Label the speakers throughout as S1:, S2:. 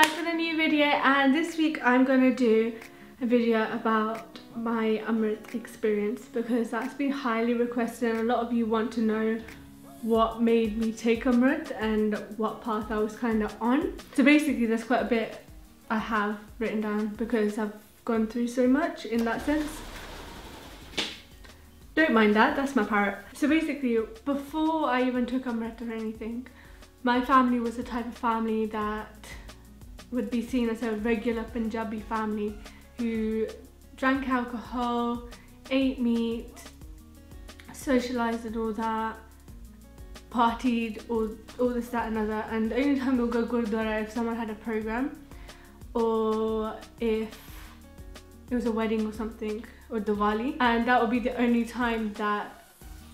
S1: back with a new video, and this week I'm going to do a video about my AMRIT experience because that's been highly requested and a lot of you want to know what made me take AMRIT and what path I was kind of on. So basically there's quite a bit I have written down because I've gone through so much in that sense. Don't mind that, that's my parrot. So basically before I even took AMRIT or anything, my family was the type of family that would be seen as a regular Punjabi family who drank alcohol, ate meat, socialised and all that, partied, all this, that and other. And the only time we'll go Gurdwara if someone had a programme or if it was a wedding or something, or Diwali. And that would be the only time that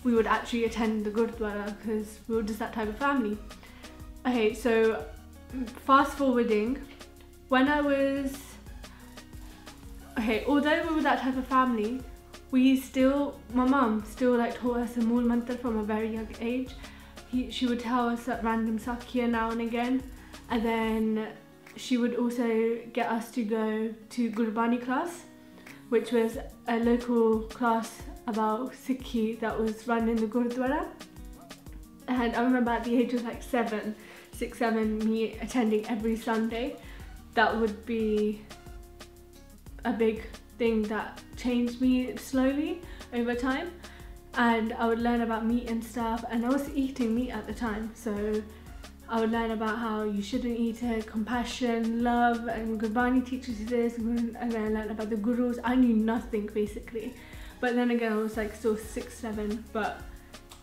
S1: we would actually attend the Gurdwara because we were just that type of family. Okay, so fast forwarding, when I was, although we were that type of family, my mum still like taught us a Mool Mantra from a very young age. She would tell us that random sakya now and again, and then she would also get us to go to Gurbani class, which was a local class about Sikhi that was run in the Gurdwara. And I remember at the age of like 6, 7, me attending every Sunday. That would be a big thing that changed me slowly over time. And I would learn about meat and stuff, and I was eating meat at the time, so I would learn about how you shouldn't eat it, compassion, love, and Gurbani teaches you this, and then I learned about the gurus. I knew nothing basically, but then again I was like still 6, 7, but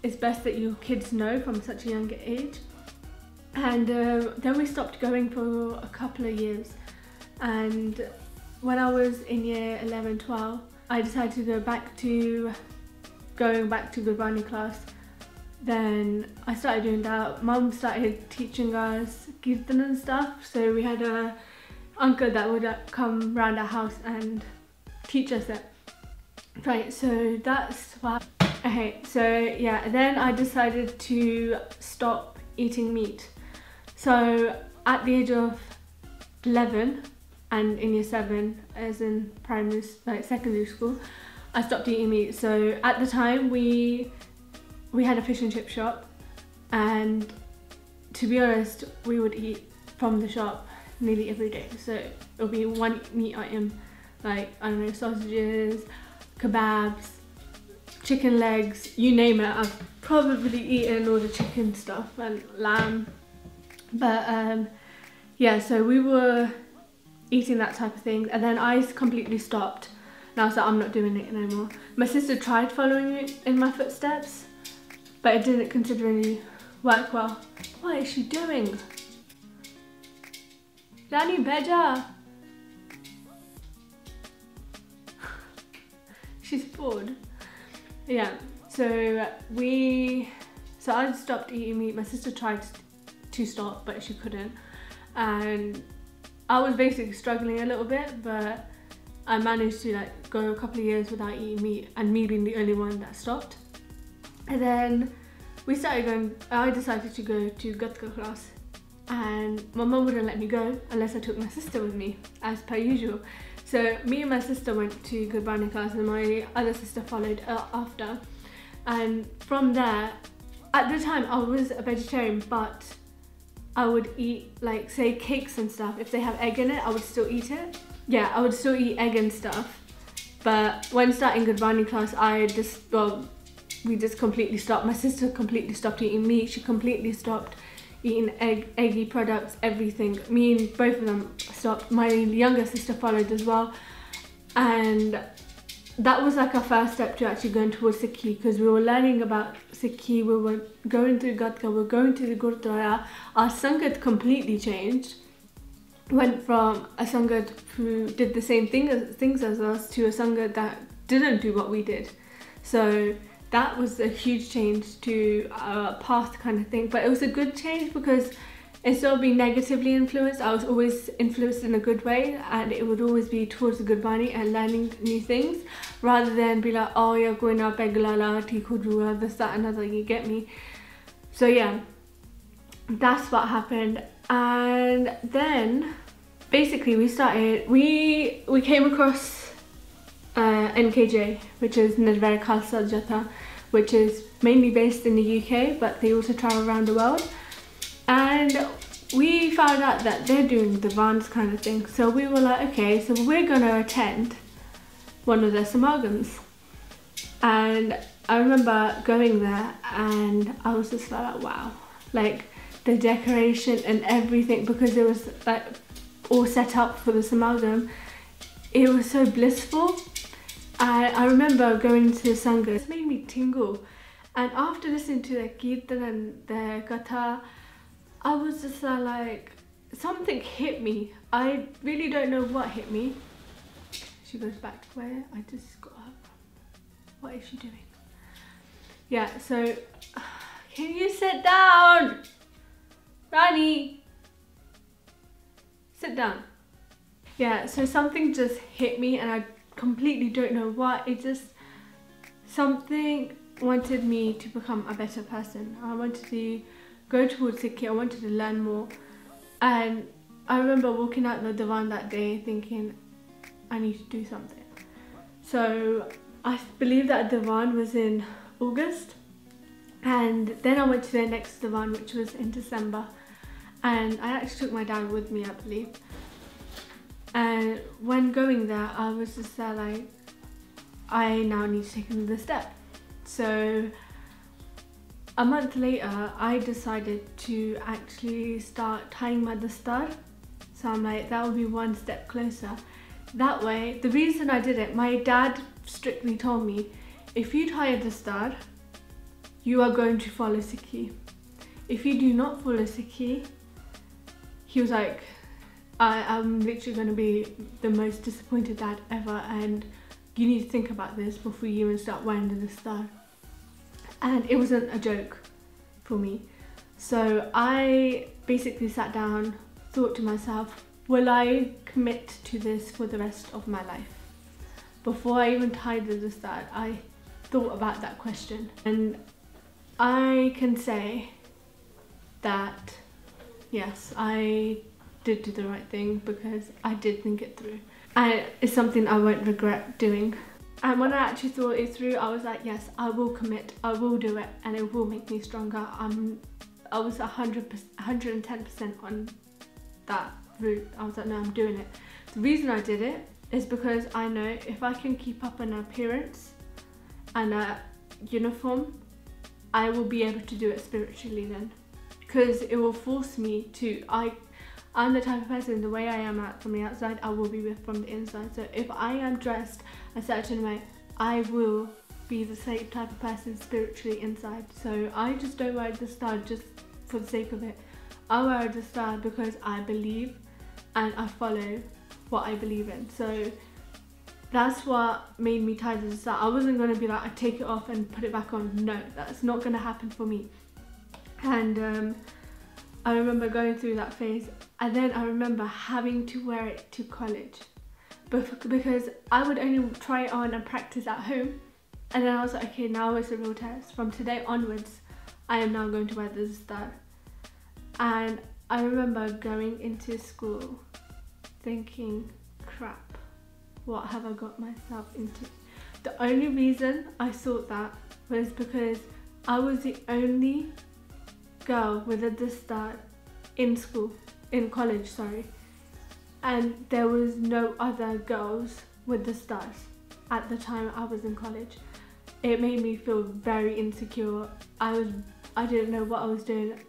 S1: it's best that your kids know from such a young age. And then we stopped going for a couple of years, and when I was in year 11, 12, I decided to go back to Gurbani class. Then I started doing that. Mum started teaching us kirtan and stuff, so we had a uncle that would come round our house and teach us it. Right, so that's what. Okay, so yeah, then I decided to stop eating meat. So at the age of 11 and in year 7, as in secondary school, I stopped eating meat. So at the time we had a fish and chip shop, and to be honest, we would eat from the shop nearly every day. So it would be one meat item, like, I don't know, sausages, kebabs, chicken legs, you name it. I've probably eaten all the chicken stuff and lamb. But yeah, so we were eating that type of thing, and then I completely stopped. Now so I'm not doing it anymore. My sister tried following in my footsteps, but it didn't considerably work well. What is she doing? Rani Beja! She's bored. Yeah, so I stopped eating meat. My sister tried to stop, but she couldn't. And I was basically struggling a little bit, but I managed to like go a couple of years without eating meat, and me being the only one that stopped. And then I decided to go to Gatka class, and my mum wouldn't let me go unless I took my sister with me, as per usual. So me and my sister went to Gurbani class, and my other sister followed after. And from there, at the time I was a vegetarian, but I would eat, like, say cakes and stuff. If they have egg in it, I would still eat it. Yeah, I would still eat egg and stuff. But when starting Gurbani class, we just completely stopped. My sister completely stopped eating meat. She completely stopped eating eggy products, everything. Me and both of them stopped. My younger sister followed as well. And that was like our first step to actually going towards Sikhi, because we were learning about Sikhi, we were going through Gatka, we were going to the Gurdwara. Our Sangat completely changed. Went from a Sangat who did the same things as us to a Sangat that didn't do what we did. So that was a huge change to our path kind of thing. But it was a good change because instead of being negatively influenced, I was always influenced in a good way, and it would always be towards the Gurbani and learning new things, rather than be like, oh yeah, going up Eglala, Tikudua, this, that, another, you get me. So yeah, that's what happened. And then basically we came across NKJ, which is Nirvair Khalsa Jatha, which is mainly based in the UK, but they also travel around the world. And we found out that they're doing the Vans kind of thing. So we were like, okay, so we're gonna attend one of their samagams. And I remember going there and I was just like, wow, like the decoration and everything, because it was like all set up for the samagam. It was so blissful. I remember going to Sangha, it made me tingle. And after listening to the Kirtan and the Katha, I was just like, something hit me. I really don't know what hit me. She goes back to where I just got up. What is she doing? Yeah, so, can you sit down? Rani, sit down. Yeah, so something just hit me and I completely don't know what. It just, something wanted me to become a better person. I wanted to go towards Sikhi, I wanted to learn more. And I remember walking out the divan that day thinking, I need to do something. So I believe that divan was in August, and then I went to the next divan, which was in December, and I actually took my dad with me, I believe. And when going there, I was just there like, I now need to take another step. So a month later, I decided to actually start tying my dastar. So I'm like, that would be one step closer. That way, the reason I did it, my dad strictly told me, if you tie a dastar, you are going to follow Sikhi. If you do not follow Sikhi, he was like, I'm literally going to be the most disappointed dad ever, and you need to think about this before you even start wearing the dastar. And it wasn't a joke for me. So I basically sat down, thought to myself, will I commit to this for the rest of my life? Before I even tied the dastar, I thought about that question. And I can say that, yes, I did do the right thing, because I did think it through. And it's something I won't regret doing. And when I actually thought it through, I was like, yes, I will commit, I will do it, and it will make me stronger. I was 110% on that route. I was like, no, I'm doing it. The reason I did it is because I know if I can keep up an appearance and a uniform, I will be able to do it spiritually then. Because it will force me to, I'm the type of person, the way I am from the outside, I will be from the inside. So if I am dressed a certain way, I will be the same type of person spiritually inside. So I just don't wear the star just for the sake of it. I wear the star because I believe and I follow what I believe in. So that's what made me tie the star. I wasn't going to be like, I take it off and put it back on. No, that's not going to happen for me. And I remember going through that phase, and then I remember having to wear it to college because I would only try it on and practice at home, and then I was like, okay, now it's a real test. From today onwards, I am now going to wear this star. And I remember going into school thinking, crap, what have I got myself into? The only reason I thought that was because I was the only girl with a dastar in school, in college, sorry, and there was no other girls with dastars at the time I was in college. It made me feel very insecure. I didn't know what I was doing,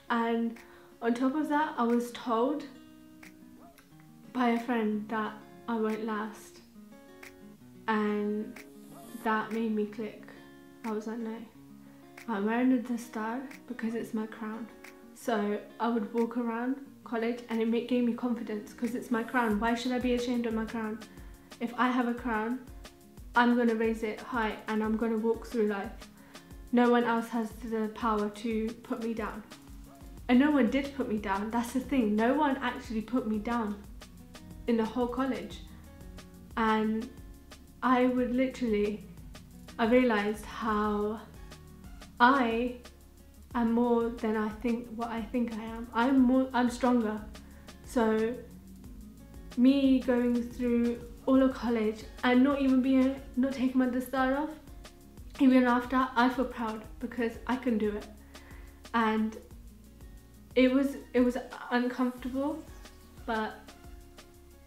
S1: and on top of that, I was told by a friend that I won't last, and that made me click. I was like, no, I'm wearing a dastar because it's my crown. So I would walk around college and it gave me confidence because it's my crown. Why should I be ashamed of my crown? If I have a crown, I'm going to raise it high and I'm going to walk through life. No one else has the power to put me down. And no one did put me down. That's the thing. No one actually put me down in the whole college. And I would literally, I realised how I am more than what I think I am. I'm stronger. So me going through all of college and not taking my start off, even after, I feel proud because I can do it. And it was uncomfortable, but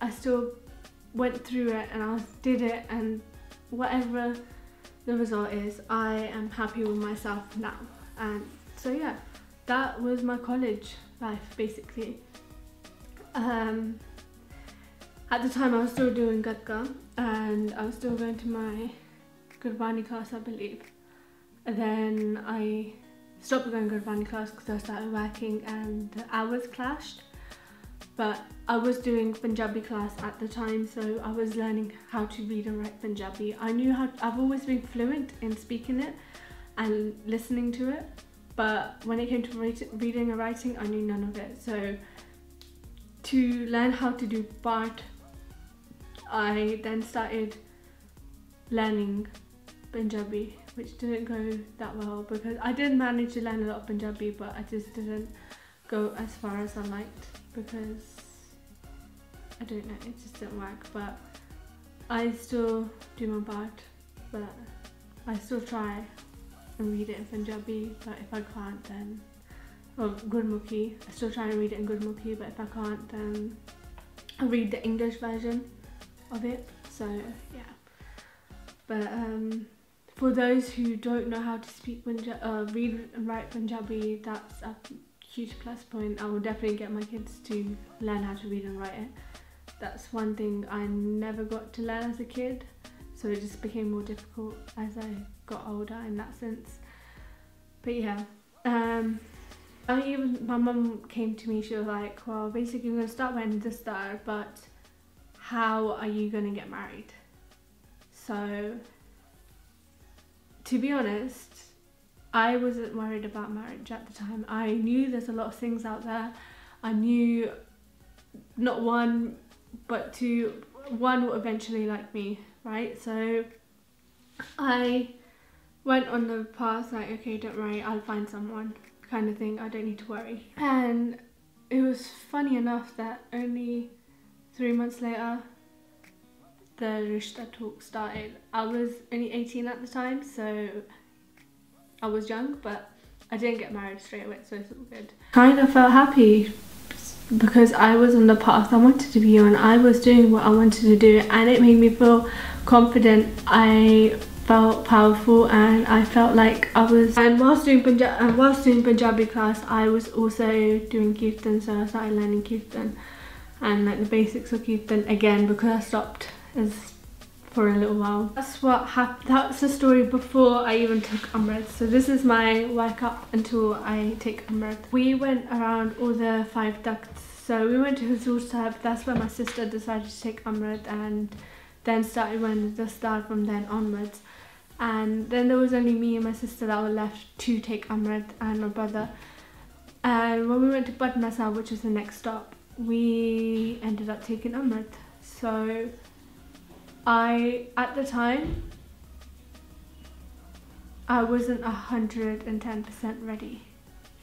S1: I still went through it and I did it, and whatever the result is, I am happy with myself now. And so yeah, that was my college life basically. At the time I was still doing Gadka and I was still going to my Gurbani class, I believe. And then I stopped going to Gurbani class because I started working and the hours clashed. But I was doing Punjabi class at the time, so I was learning how to read and write Punjabi. I've always been fluent in speaking it and listening to it, but when it came to reading and writing, I knew none of it. So to learn how to do part, I then started learning Punjabi, which didn't go that well because I did manage to learn a lot of Punjabi, but I just didn't go as far as I liked because I don't know, it just didn't work. But I still do my part, but I still try and read it in Punjabi, but if I can't then, or Gurmukhi, I still try and read it in Gurmukhi, but if I can't then I read the English version of it. So yeah, but for those who don't know how to speak read and write Punjabi, that's a huge plus point. I will definitely get my kids to learn how to read and write it. That's one thing I never got to learn as a kid, so it just became more difficult as I got older in that sense. But yeah, my mum came to me, she was like, well, basically we're going to start wearing the star, but how are you going to get married? So to be honest, I wasn't worried about marriage at the time. I knew there's a lot of things out there. I knew not one, but two, one will eventually like me, right? So I went on the path like, okay, don't worry, I'll find someone kind of thing. I don't need to worry. And it was funny enough that only 3 months later, the Rishta talk started. I was only 18 at the time, so I was young, but I didn't get married straight away, so it's all good. Kind of felt happy because I was on the path I wanted to be on. I was doing what I wanted to do, and it made me feel confident. I felt powerful, and I felt like I was. And whilst doing Punjabi class, I was also doing Kirtan, so I started learning Kirtan and like the basics of Kirtan again because I stopped for a little while. That's what happened. That's the story before I even took AMRIT. So this is my work up until I take AMRIT. We went around all the 5 ducts. So we went to Huzur Sahib. That's where my sister decided to take AMRIT, and then started when the start from then onwards. And then there was only me and my sister that were left to take AMRIT, and my brother. And when we went to Patna Sahib, which was the next stop, we ended up taking AMRIT. So at the time, I wasn't 110% ready.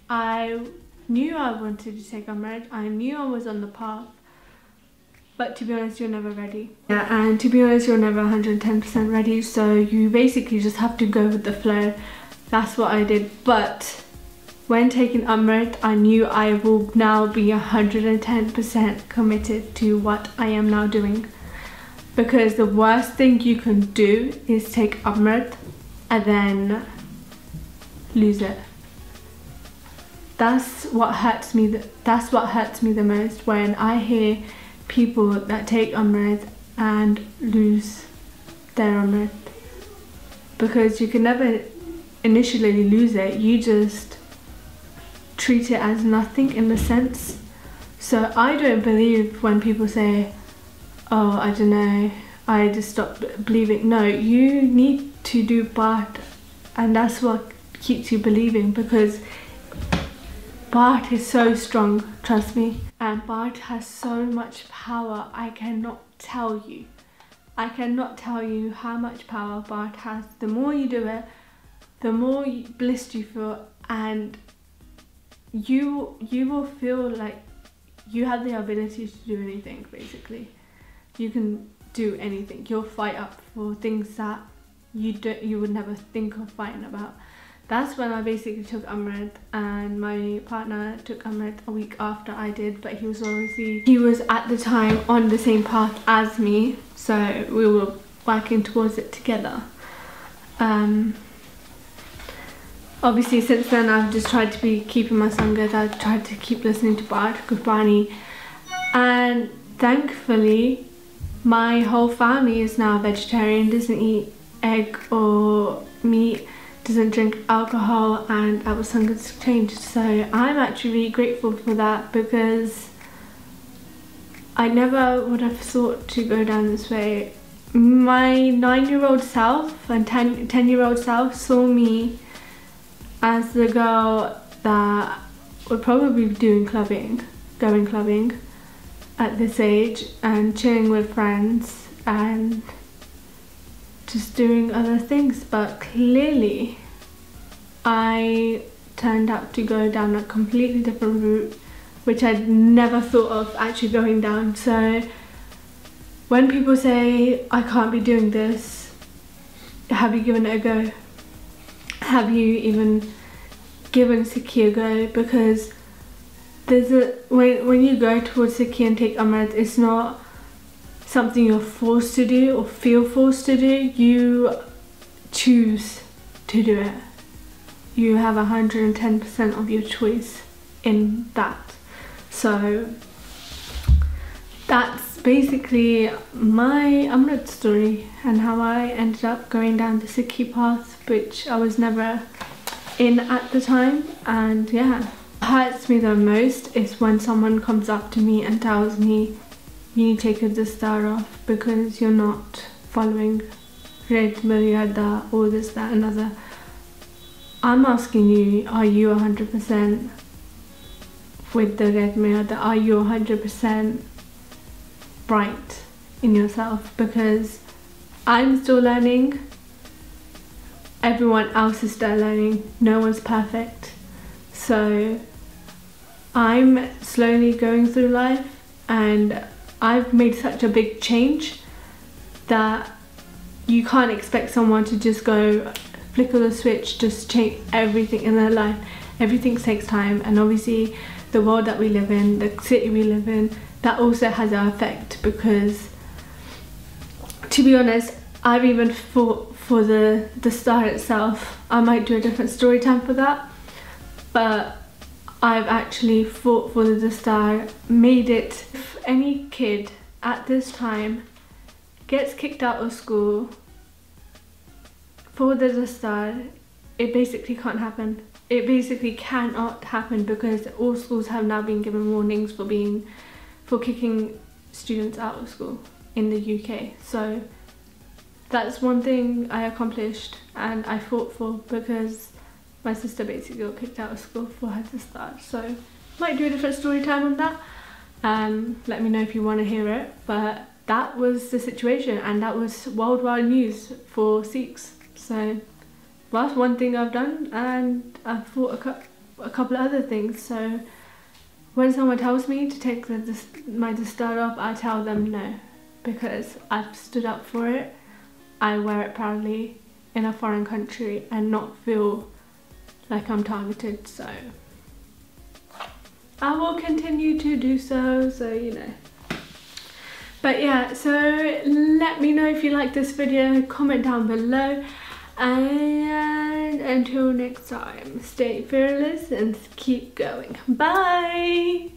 S1: I knew I wanted to take AMRIT, I knew I was on the path, but to be honest, you're never ready. Yeah, and to be honest, you're never 110% ready, so you basically just have to go with the flow. That's what I did. But when taking AMRIT, I knew I will now be 110% committed to what I am now doing. Because the worst thing you can do is take AMRIT and then lose it. That's what hurts me. That's what hurts me the most, when I hear people that take AMRIT and lose their AMRIT. Because you can never initially lose it. You just treat it as nothing in a sense. So I don't believe when people say, oh, I don't know, I just stopped believing. No, you need to do part, and that's what keeps you believing, because part is so strong, trust me. And part has so much power, I cannot tell you. I cannot tell you how much power part has. The more you do it, the more blissed you feel, and you will feel like you have the ability to do anything, basically. You can do anything. You'll fight up for things that you would never think of fighting about. That's when I basically took AMRIT, and my partner took AMRIT a week after I did, but he was at the time on the same path as me, so we were working towards it together. Obviously since then I've just tried to be keeping myself good. I've tried to keep listening to Gurbani, and thankfully my whole family is now vegetarian, doesn't eat egg or meat, doesn't drink alcohol, and our Sangat's changed. So I'm actually really grateful for that, because I never would have thought to go down this way. My 9-year-old self and 10-year-old self saw me as the girl that would probably be doing clubbing, going clubbing at this age, and chilling with friends and just doing other things. But clearly I turned out to go down a completely different route, which I'd never thought of actually going down. So when people say I can't be doing this, have you given it a go? Have you even given Sikhi a go? Because when you go towards Sikhi and take AMRIT, it's not something you're forced to do or feel forced to do. You choose to do it. You have 110% of your choice in that. So that's basically my AMRIT story and how I ended up going down the Sikhi path, which I was never in at the time. And yeah, what hurts me the most is when someone comes up to me and tells me, you need to take a dastar off because you're not following Red Maryada or this, that, another. I'm asking you, are you 100% with the Red Maryada? Are you 100% right in yourself? Because I'm still learning, everyone else is still learning, no one's perfect. So I'm slowly going through life, and I've made such a big change that you can't expect someone to just go flick of the switch, just change everything in their life. Everything takes time, and obviously the world that we live in, the city we live in, that also has an effect. Because to be honest, I've even fought for the star itself. I might do a different story time for that, but I've actually fought for the star, made it. If any kid at this time gets kicked out of school for the star, it basically can't happen. It basically cannot happen, because all schools have now been given warnings for kicking students out of school in the UK. So that's one thing I accomplished and I fought for, because my sister basically got kicked out of school for her to start. So might do a different story time on that. Let me know if you want to hear it. But that was the situation, and that was worldwide news for Sikhs. So that's one thing I've done, and I've fought a couple of other things. So when someone tells me to take my dastar off, I tell them no, because I've stood up for it. I wear it proudly in a foreign country and not feel like I'm targeted. So I will continue to do so, you know. But yeah, so let me know if you like this video, comment down below, and until next time, stay fearless and keep going. Bye!